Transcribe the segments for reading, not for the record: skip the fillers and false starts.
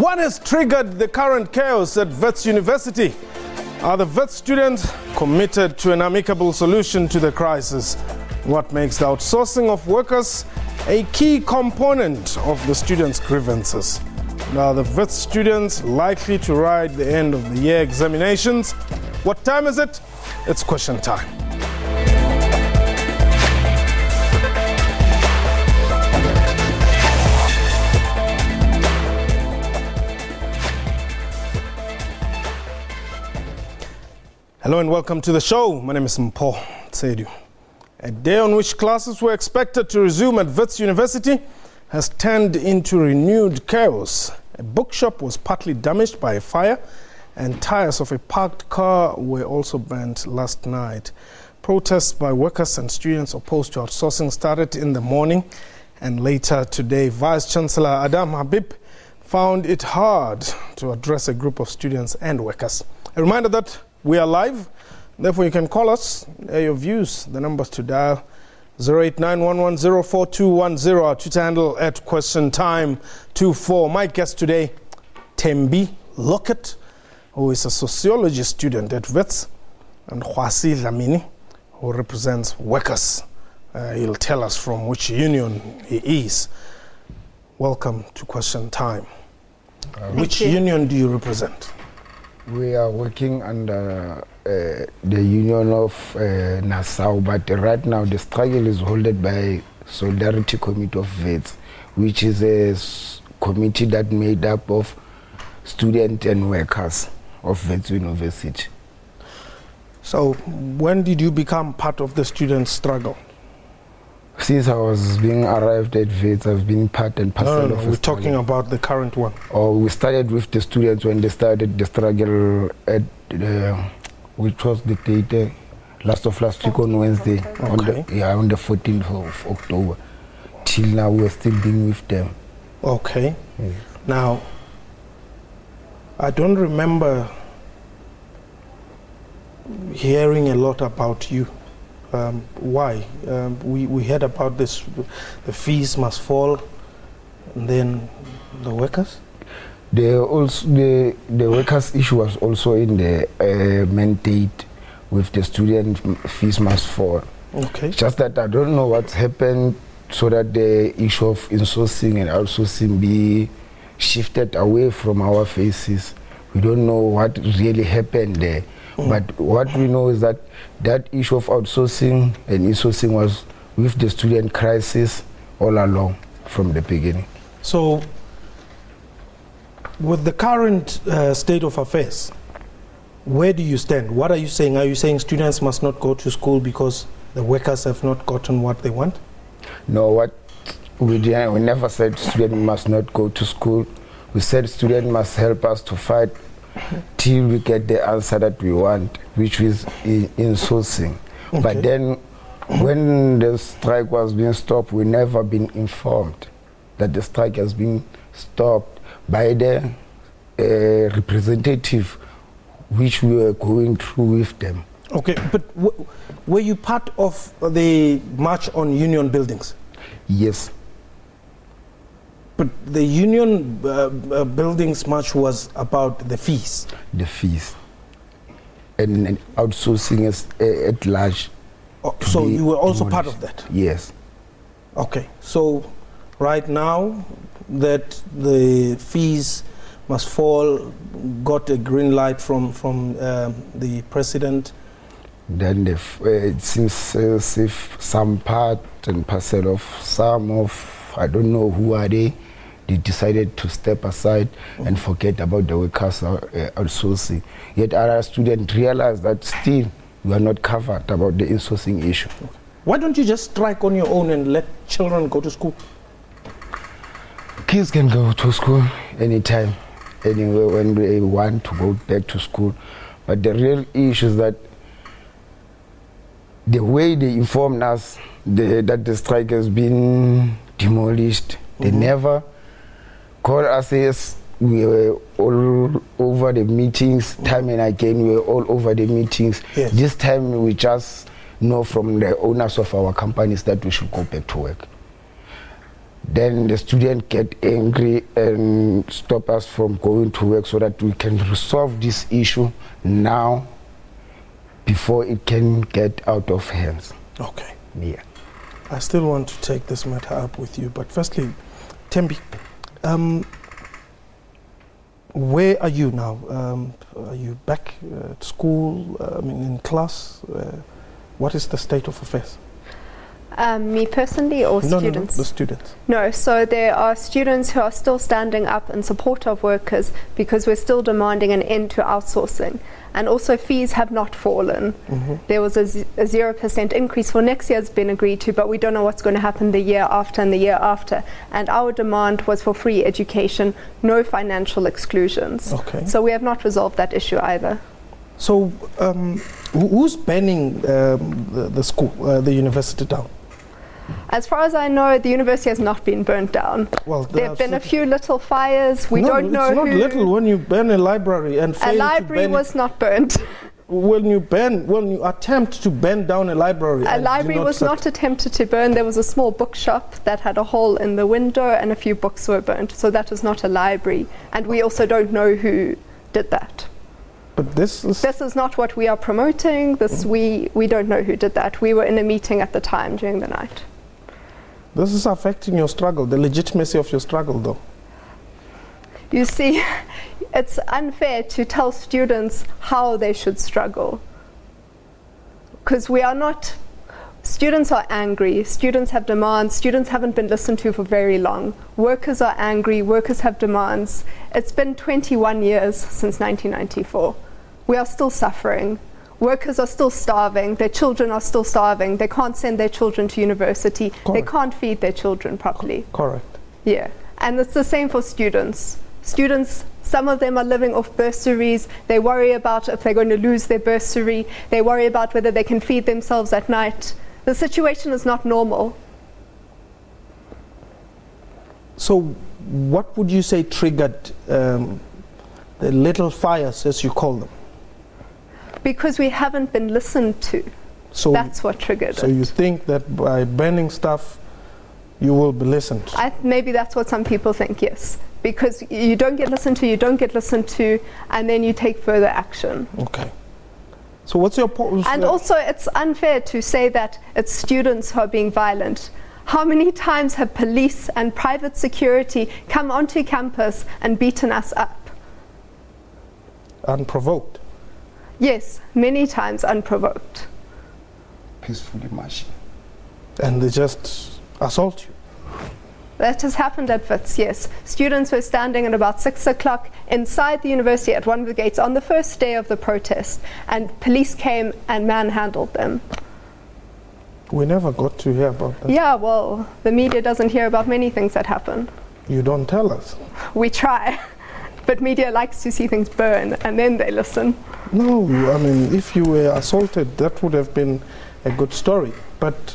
What has triggered the current chaos at Wits University? Are the Wits students committed to an amicable solution to the crisis? What makes the outsourcing of workers a key component of the students' grievances? Are the Wits students likely to ride the end of the year examinations? What time is it? It's question time. Hello and welcome to the show. My name is Mpho Tsedu. A day on which classes were expected to resume at Wits University has turned into renewed chaos. A bookshop was partly damaged by a fire, and tires of a parked car were also burnt last night. Protests by workers and students opposed to outsourcing started in the morning, and later today, Vice Chancellor Adam Habib found it hard to address a group of students and workers. A reminder that we are live, therefore you can call us, your views. The numbers to dial 0891104210, our Twitter handle at QuestionTime24. My guest today, Tembi Lockett, who is a sociology student at Wits, and Khwasi Dlamini, who represents workers. He'll tell us from which union he is. Welcome to Question Time. Which union do you represent? We are working under the union of Nassau, but right now the struggle is held by Solidarity Committee of Wits, which is a committee that made up of students and workers of Wits University. So when did you become part of the student struggle? Since I was being arrived at Wits, I've been part and parcel of we're talking about the current one. Oh, we started with the students when they started the struggle at which was the date last week on Wednesday, okay. on the 14th of October. Till now, we're still being with them. Okay. Yeah. Now, I don't remember hearing a lot about you. Why? We heard about this, the fees must fall, and then the workers? The workers' issue was also in the mandate with the student fees must fall. Okay. Just that I don't know what's happened so that the issue of insourcing and outsourcing be shifted away from our faces. We don't know what really happened there. But what we know is that that issue of outsourcing and insourcing was with the student crisis all along from the beginning. So, with the current state of affairs, where do you stand? What are you saying? Are you saying students must not go to school because the workers have not gotten what they want? No, we never said students must not go to school. We said students must help us to fight till we get the answer that we want, which is insourcing. Okay. But then when the strike was being stopped, we never been informed that the strike has been stopped by the representative which we were going through with them. Okay, but were you part of the march on union buildings? Yes. But the union buildings march was about the fees. The fees. And outsourcing is at large. Oh, so you were also part of that? Yes. Okay, so right now that the fees must fall, got a green light from the president. Then it seems as if some part and parcel of some of, I don't know who are they decided to step aside and forget about the workers outsourcing. Yet other students realize that still we are not covered about the insourcing issue. Why don't you just strike on your own and let children go to school? Kids can go to school anytime, anywhere when they want to go back to school. But the real issue is that the way they informed us that the strike has been demolished, they never called us as we were all over the meetings, time and again we were all over the meetings. Yes. This time we just know from the owners of our companies that we should go back to work. then the student get angry and stop us from going to work so that we can resolve this issue now before it can get out of hands. Okay. Yeah. I still want to take this matter up with you, but firstly, Tembi, where are you now? Are you back at school, in class? What is the state of affairs? Me personally or students? No, the students. No, so there are students who are still standing up in support of workers because we're still demanding an end to outsourcing. And also fees have not fallen. Mm-hmm. There was a 0% increase for next year has been agreed to, but we don't know what's going to happen the year after and the year after. And our demand was for free education, no financial exclusions. Okay. So we have not resolved that issue either. So who's banning the school, the university down? As far as I know, the university has not been burnt down. Well, there have been a few little fires. We don't know it's not who. Little when you burn a library and fail a library to burn was not burnt. When you attempt to burn down a library, a library was not attempted to burn. There was a small bookshop that had a hole in the window, and a few books were burnt. So that was not a library, and we also don't know who did that. But this is not what we are promoting. We don't know who did that. We were in a meeting at the time during the night. This is affecting your struggle, the legitimacy of your struggle, though. You see, it's unfair to tell students how they should struggle. Because we are not... Students are angry, students have demands, students haven't been listened to for very long. Workers are angry, workers have demands. It's been 21 years since 1994. We are still suffering. Workers are still starving, their children are still starving, they can't send their children to university, Correct. They can't feed their children properly. Correct. Yeah, and it's the same for students. Students, some of them are living off bursaries. They worry about if they're going to lose their bursary. They worry about whether they can feed themselves at night. The situation is not normal. So what would you say triggered the little fires, as you call them? Because we haven't been listened to. So that's what triggered it. So you think that by banning stuff, you will be listened to? Maybe that's what some people think, yes. Because you don't get listened to, and then you take further action. Okay. So what's your point? And also, it's unfair to say that it's students who are being violent. How many times have police and private security come onto campus and beaten us up? Unprovoked? Yes, many times unprovoked. Peacefully marching. And they just assault you? That has happened at Wits, yes. Students were standing at about 6 o'clock inside the university at one of the gates on the first day of the protest, and police came and manhandled them. We never got to hear about that. Yeah, well, the media doesn't hear about many things that happen. You don't tell us. We try, but media likes to see things burn, and then they listen. No, I mean, if you were assaulted, that would have been a good story. But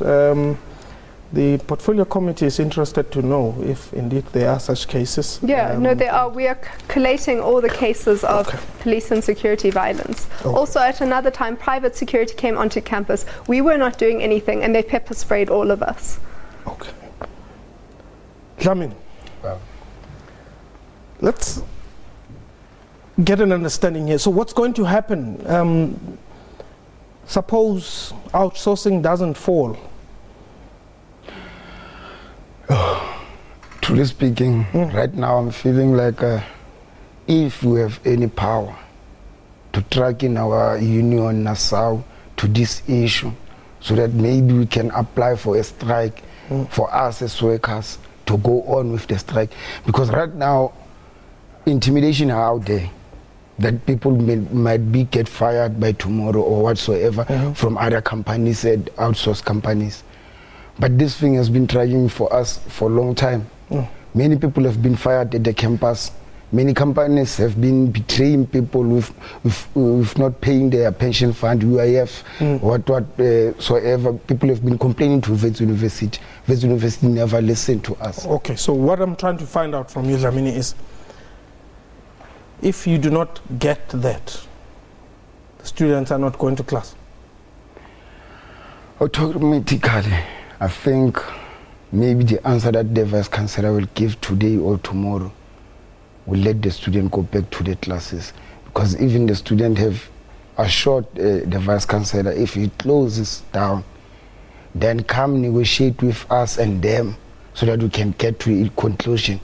the portfolio committee is interested to know if indeed there are such cases. Yeah, no, there are. We are collating all the cases of police and security violence. Okay. Also, at another time, private security came onto campus. We were not doing anything, and they pepper sprayed all of us. Okay. Lamin, let's get an understanding here. So what's going to happen? Suppose outsourcing doesn't fall. Truly speaking, right now I'm feeling like if we have any power to track in our union Nassau to this issue, so that maybe we can apply for a strike for us as workers to go on with the strike. Because right now, intimidation are out there that people might get fired by tomorrow or whatsoever from other companies and outsource companies. But this thing has been dragging for us for a long time. Many people have been fired at the campus. Many companies have been betraying people with not paying their pension fund, UIF, whatsoever. People have been complaining to Wits University. Wits University never listened to us. Okay, so what I'm trying to find out from you, Lamini, is if you do not get that, the students are not going to class. Automatically, I think maybe the answer that the Vice Chancellor will give today or tomorrow will let the student go back to the classes. Because even the student have assured the Vice Chancellor, if he closes down, then come negotiate with us and them so that we can get to a conclusion.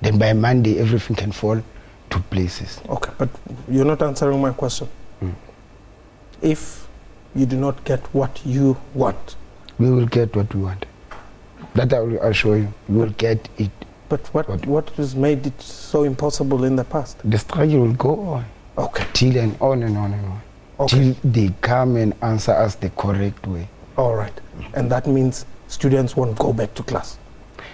Then by Monday, everything can fall to places. Okay, but you're not answering my question. If you do not get what you want, we will get what we want. That I will assure you. We will get it. But what has made it so impossible in the past? The struggle will go on. Okay. Till and on and on and on. Okay. Till they come and answer us the correct way. All right. And that means students won't go back to class.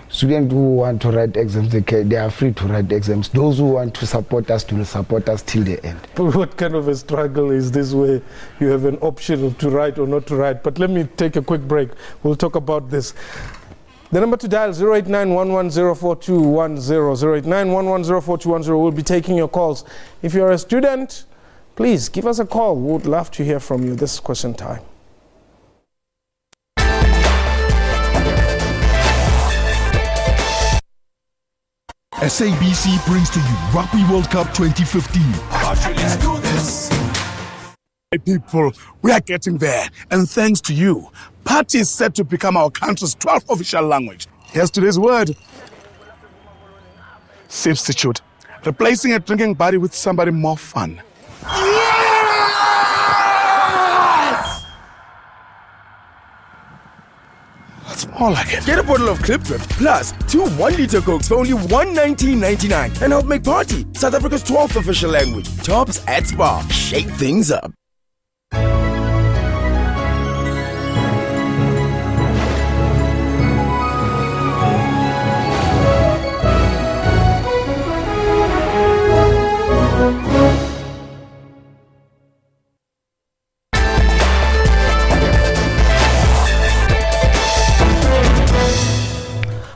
Students who want to write exams, they are free to write exams. Those who want to support us will support us till the end. But what kind of a struggle is this where you have an option of to write or not to write? But let me take a quick break. We'll talk about this. The number to dial 089-110-4210, 089-110-4210. We'll be taking your calls. If you're a student, please give us a call. We would love to hear from you. This is question time. SABC brings to you Rugby World Cup 2015. Let's do this. Hey people, we are getting there, and thanks to you, Party is set to become our country's 12th official language. Here's today's word. Substitute. Replacing a drinking buddy with somebody more fun. Yes! That's more like it. Get a bottle of Clip Drip plus 2 1-liter Cokes for only $1.19.99 and help make Party South Africa's 12th official language. Tops at Spar. Shake things up.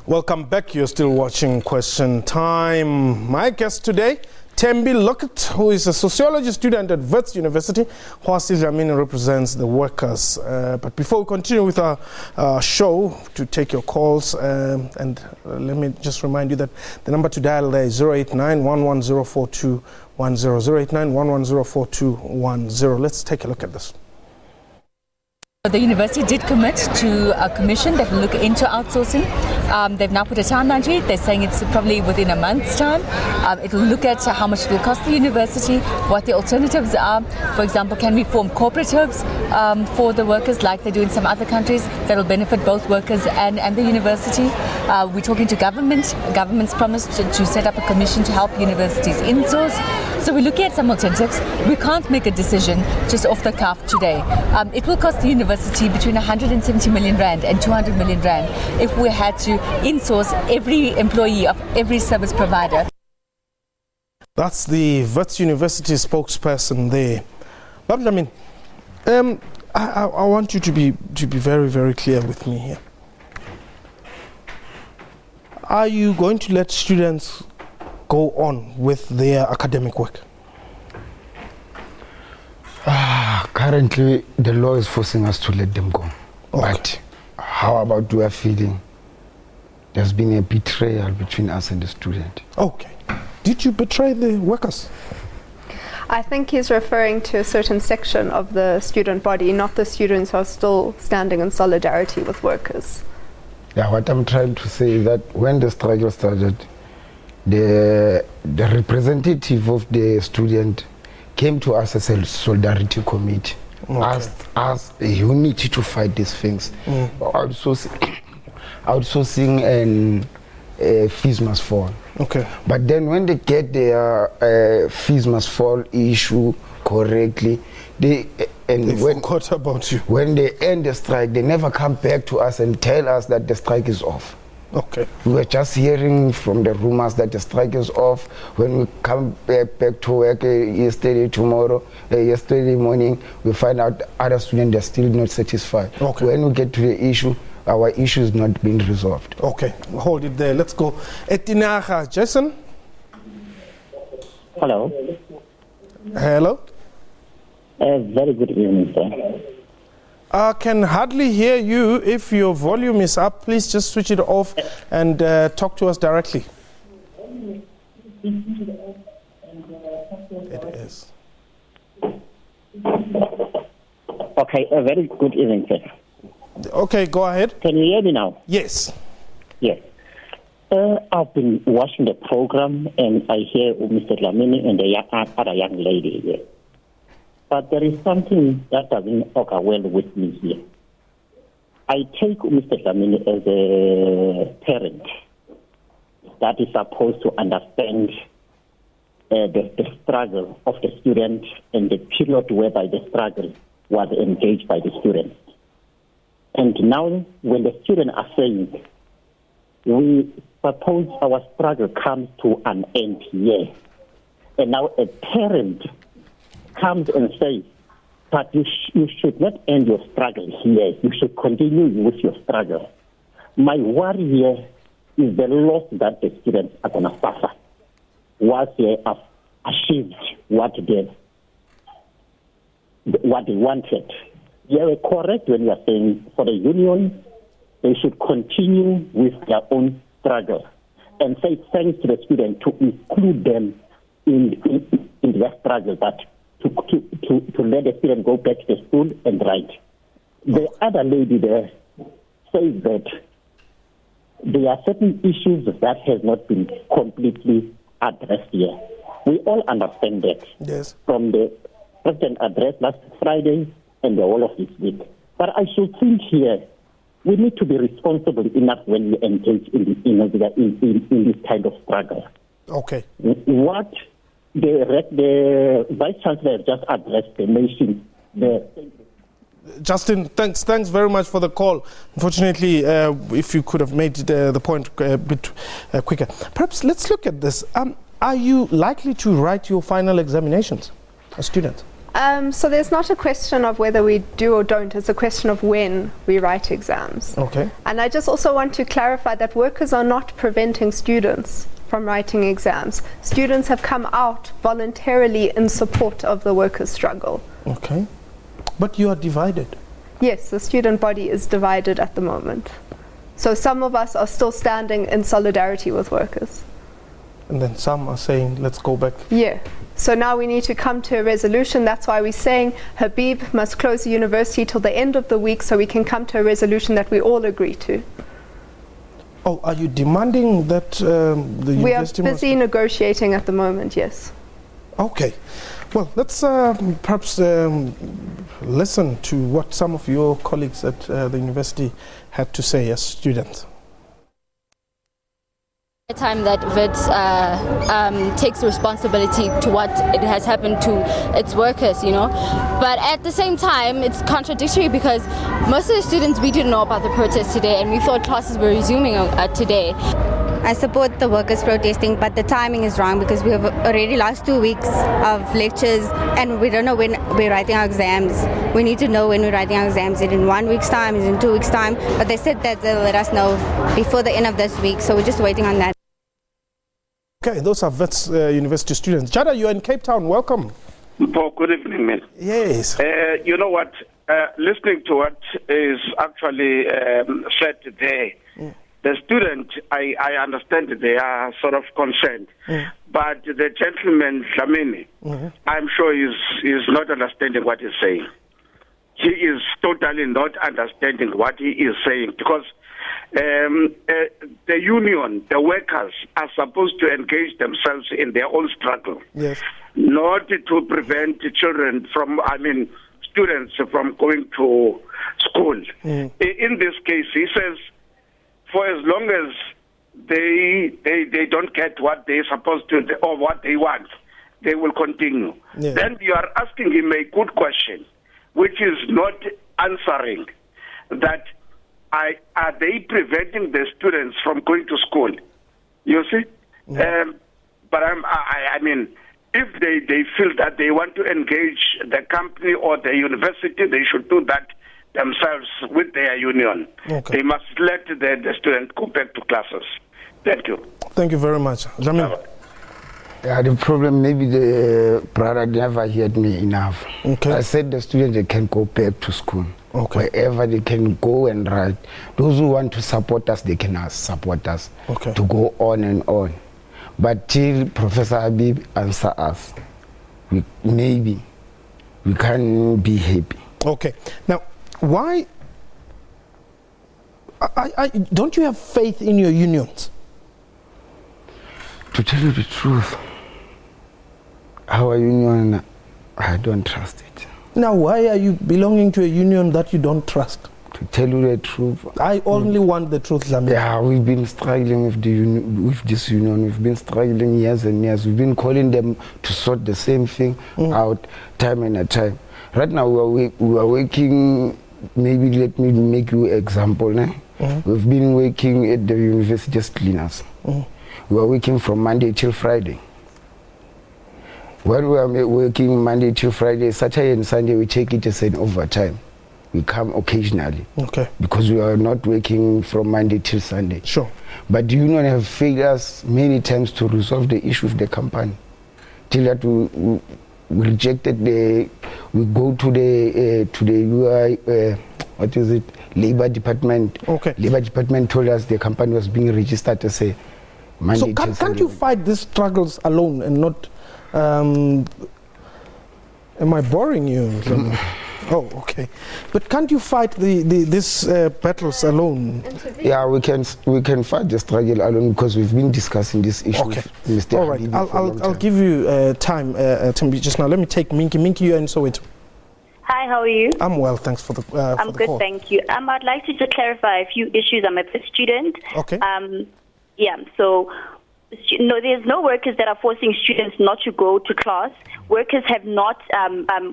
Welcome back. You're still watching Question Time. My guest today, Tembi Lockett, who is a sociology student at Wits University, whilst Jamini represents the workers. But before we continue with our show to take your calls, and let me just remind you that the number to dial there is 089-110-4210, 089-110-4210. Let's take a look at this. The university did commit to a commission that will look into outsourcing. They've now put a timeline to it. They're saying it's probably within a month's time. It will look at how much it will cost the university, what the alternatives are. For example, can we form cooperatives for the workers like they do in some other countries that will benefit both workers and the university? We're talking to government. Government's promised to set up a commission to help universities insource. So we're looking at some alternatives. We can't make a decision just off the cuff today. It will cost the university between 170 million rand and 200 million rand if we had to insource every employee of every service provider. That's the Wits University spokesperson there. But I mean, I want you to be very, very clear with me here. Are you going to let students go on with their academic work? Currently, the law is forcing us to let them go. Okay. But how about we are feeling there's been a betrayal between us and the student? Okay. Did you betray the workers? I think he's referring to a certain section of the student body, not the students who are still standing in solidarity with workers. Yeah, what I'm trying to say is that when the struggle started, the representative of the student came to us as a solidarity committee, asked us a unity to fight these things. Outsourcing and fees must fall. Okay. But then when they get their fees must fall issue correctly, they forgot about you. When they end the strike, they never come back to us and tell us that the strike is off. Okay. We were just hearing from the rumors that the strike is off. When we come back to work yesterday morning, we find out other students are still not satisfied. Okay. When we get to the issue, our issue is not being resolved. Okay, hold it there. Let's go. Etinaha, Jason? Hello. Hello? Very good evening, sir. I can hardly hear you. If your volume is up, please just switch it off and talk to us directly. It is. Okay, a very good evening, sir. Okay, go ahead. Can you hear me now? Yes. Yes. I've been watching the program and I hear Mr. Dlamini and the other young lady here. But there is something that doesn't occur well with me here. I take Mr. Dlamini as a parent that is supposed to understand the struggle of the student and the period whereby the struggle was engaged by the students. And now when the students are saying, we suppose our struggle comes to an end here, and now a parent comes and says, but you should not end your struggle here. You should continue with your struggle. My worry here is the loss that the students are going to suffer once they have achieved what they wanted. You are correct when you are saying for the union, they should continue with their own struggle and say thanks to the students to include them in their struggle, but to let the student go back to school and write. The other lady there says that there are certain issues that has not been completely addressed here. We all understand that. Yes. From the President address last Friday and the whole of this week. But I should think here, we need to be responsible enough when we engage in this kind of struggle. Okay. What the Vice Chancellor just addressed the nation. Justin, thanks very much for the call. Unfortunately, if you could have made the point a bit quicker. Perhaps let's look at this. Are you likely to write your final examinations as student? So there's not a question of whether we do or don't, it's a question of when we write exams. Okay. And I just also want to clarify that workers are not preventing students from writing exams. Students have come out voluntarily in support of the workers' struggle. Okay. But you are divided. Yes, the student body is divided at the moment. So some of us are still standing in solidarity with workers. And then some are saying, let's go back. Yeah. So now we need to come to a resolution. That's why we're saying Habib must close the university till the end of the week so we can come to a resolution that we all agree to. Oh, are you demanding that the university... We are busy negotiating at the moment, yes. Okay. Well, let's perhaps listen to what some of your colleagues at the university had to say as students. The time that Wits takes responsibility to what it has happened to its workers, you know. But at the same time, it's contradictory because most of the students, we didn't know about the protest today and we thought classes were resuming today. I support the workers protesting, but the timing is wrong because we have already lost 2 weeks of lectures and we don't know when we're writing our exams. We need to know when we're writing our exams. Is it in 1 week's time? Is it in 2 weeks' time? But they said that they'll let us know before the end of this week, so we're just waiting on that. Okay, those are Wits University students. Jada, you're in Cape Town. Welcome. Paul, good evening, man. Yes. You know what? Listening to what is actually said today, the student, I understand they are sort of concerned. But the gentleman, Dlamini, I'm sure is not understanding what he's saying. He is totally not understanding what he is saying because the union, the workers, are supposed to engage themselves in their own struggle. Yes. Not to prevent children from, students from going to school. In this case, he says, for as long as they don't get what they're supposed to or what they want, they will continue. Yeah. Then you are asking him a good question, which is not answering that are they preventing the students from going to school? You see? Yeah. But I mean, if they feel that they want to engage the company or the university, they should do that themselves with their union. Okay. They must let the students go back to classes. Thank you. Thank you very much. Jamil. Yeah, the problem, maybe the brother never heard me enough. Okay. I said the students, they can go back to school. Okay. Wherever they can go and write. Those who want to support us, they can support us to go on and on. But till Professor Habib answer us, we can't be happy. Okay. Now, why... don't you have faith in your unions? To tell you the truth, our union, I don't trust it. Now, why are you belonging to a union that you don't trust? To tell you the truth, I only want the truth, Lamine. Yeah, we've been struggling with this union. We've been struggling years and years. We've been calling them to sort the same thing out time and time. Right now, we are working. Maybe let me make you an example. We've been working at the university as cleaners. We are working from Monday till Friday. When we are working Monday till Friday, Saturday and Sunday, we take it as an overtime. We come occasionally. Okay. Because we are not working from Monday till Sunday. Sure. But the union have failed us many times to resolve the issue of the company. Till that we rejected we go to the UI, what is it, Labor Department. Okay. Labor Department told us the company was being registered as a Monday till Sunday. So can't you fight these struggles alone and not... am I boring you? Oh, okay. But can't you fight these battles alone? Yeah, we can fight the struggle alone because we've been discussing this issue. Okay. With Mr. All right. I'll give you time, Timbi. Just now, let me take Minky. Minky, you're in Soweto. Hi, how are you? I'm well, thanks for the I'm good, call. thank you. I'd like to just clarify a few issues. I'm a student. Okay. So no, there's no workers that are forcing students not to go to class. Workers have not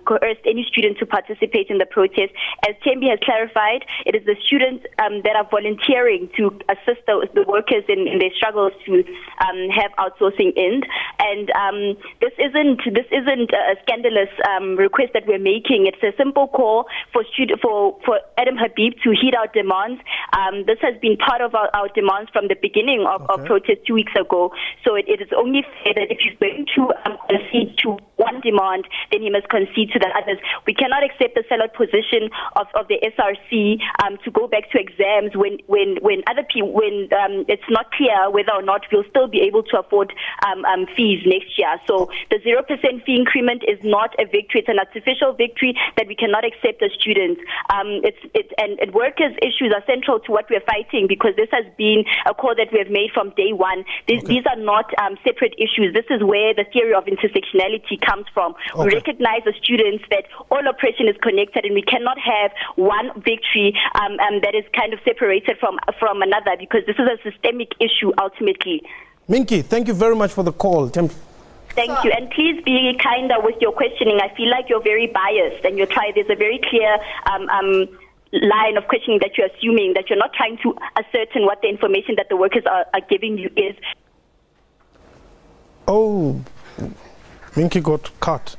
coerced any student to participate in the protest. As Tembi has clarified, it is the students that are volunteering to assist the workers in their struggles to have outsourcing end. And this isn't a scandalous request that we're making. It's a simple call for Adam Habib to heed our demands. This has been part of our demands from the beginning of our protest 2 weeks ago. So it is only fair that if he's going to concede to one demand, then he must concede to the others. We cannot accept the sellout position of the SRC to go back to exams when other people it's not clear whether or not we'll still be able to afford fees next year. So the 0% fee increment is not a victory; it's an artificial victory that we cannot accept as students. And workers' issues are central to what we're fighting because this has been a call that we have made from day one. These are not separate issues. This is where the theory of intersectionality comes from. We recognize as students that all oppression is connected and we cannot have one victory that is kind of separated from another because this is a systemic issue ultimately. Minky, thank you very much for the call. Thank you. And please be kinder with your questioning. I feel like you're very biased and there's a very clear line of questioning that you're assuming, that you're not trying to ascertain what the information that the workers are giving you is. Oh, Minky got cut.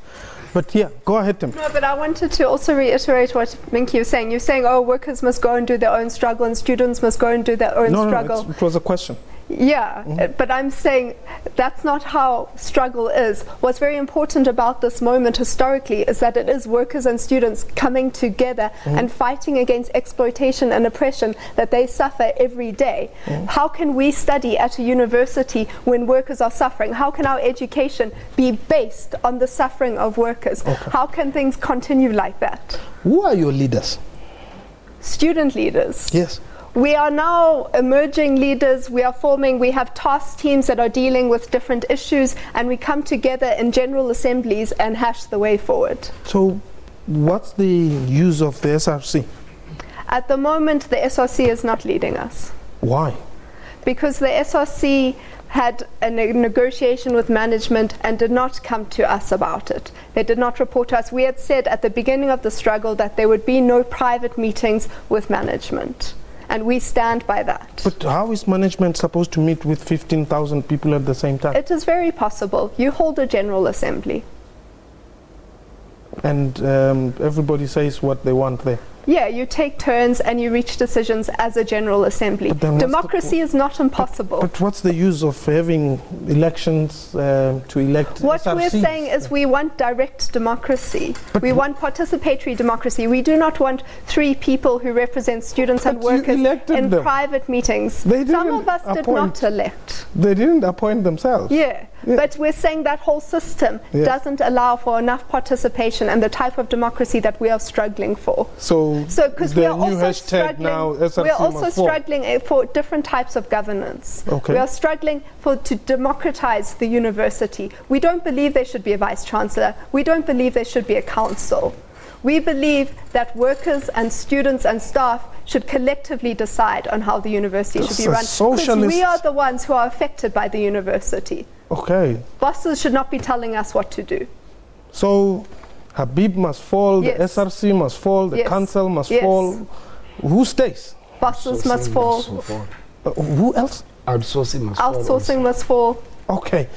But yeah, go ahead, Tim. No, but I wanted to also reiterate what Minky was saying. You're saying, workers must go and do their own struggle and students must go and do their own struggle. No, it was a question. Yeah, but I'm saying that's not how struggle is. What's very important about this moment historically is that it is workers and students coming together and fighting against exploitation and oppression that they suffer every day. How can we study at a university when workers are suffering? How can our education be based on the suffering of workers? How can things continue like that? Who are your leaders? Student leaders. Yes. We are now emerging leaders. We have task teams that are dealing with different issues, and we come together in general assemblies and hash the way forward. So what's the use of the SRC? At the moment, the SRC is not leading us. Why? Because the SRC had a negotiation with management and did not come to us about it. They did not report to us. We had said at the beginning of the struggle that there would be no private meetings with management. And we stand by that. But how is management supposed to meet with 15,000 people at the same time? It is very possible. You hold a general assembly. And everybody says what they want there. Yeah, you take turns and you reach decisions as a General Assembly. Democracy is not impossible. But what's the use of having elections to elect What SRCs? we're saying is we want direct democracy. We want participatory democracy. We do not want 3 people who represent students and workers in private meetings. Some of us did not elect. They didn't appoint themselves. Yeah. But we're saying that whole system doesn't allow for enough participation and the type of democracy that we are struggling for. So because we are also struggling for different types of governance. Okay. We are struggling to democratize the university. We don't believe there should be a Vice Chancellor. We don't believe there should be a council. We believe that workers and students and staff should collectively decide on how the university should be run. Because we are the ones who are affected by the university. Okay. Bosses should not be telling us what to do. So Habib must fall, the SRC must fall, the council must fall. Who stays? Bosses must fall. Who else? Outsourcing must fall. Outsourcing must fall. Okay.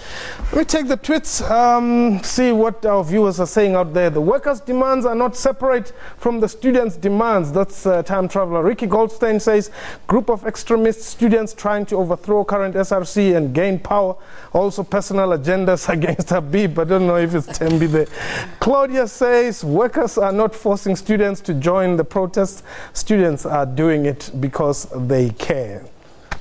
Let me take the tweets, see what our viewers are saying out there. The workers' demands are not separate from the students' demands. That's Time Traveler. Ricky Goldstein says, group of extremist students trying to overthrow current SRC and gain power. Also personal agendas against Habib. I don't know if it's Tembi there. Claudia says, workers are not forcing students to join the protest. Students are doing it because they care.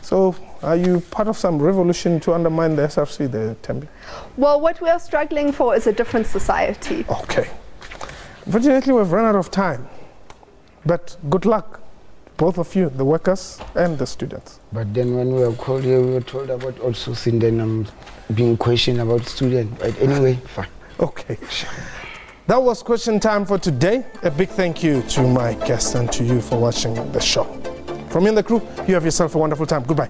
So, are you part of some revolution to undermine the SRC there, Tembi? Well, what we are struggling for is a different society. Okay. Unfortunately, we've run out of time. But good luck, both of you, the workers and the students. But then when we were called here, we were told about outsourcing, then I'm being questioned about students. But anyway, fine. Okay. That was question time for today. A big thank you to my guests and to you for watching the show. From me and the crew, you have yourself a wonderful time. Goodbye.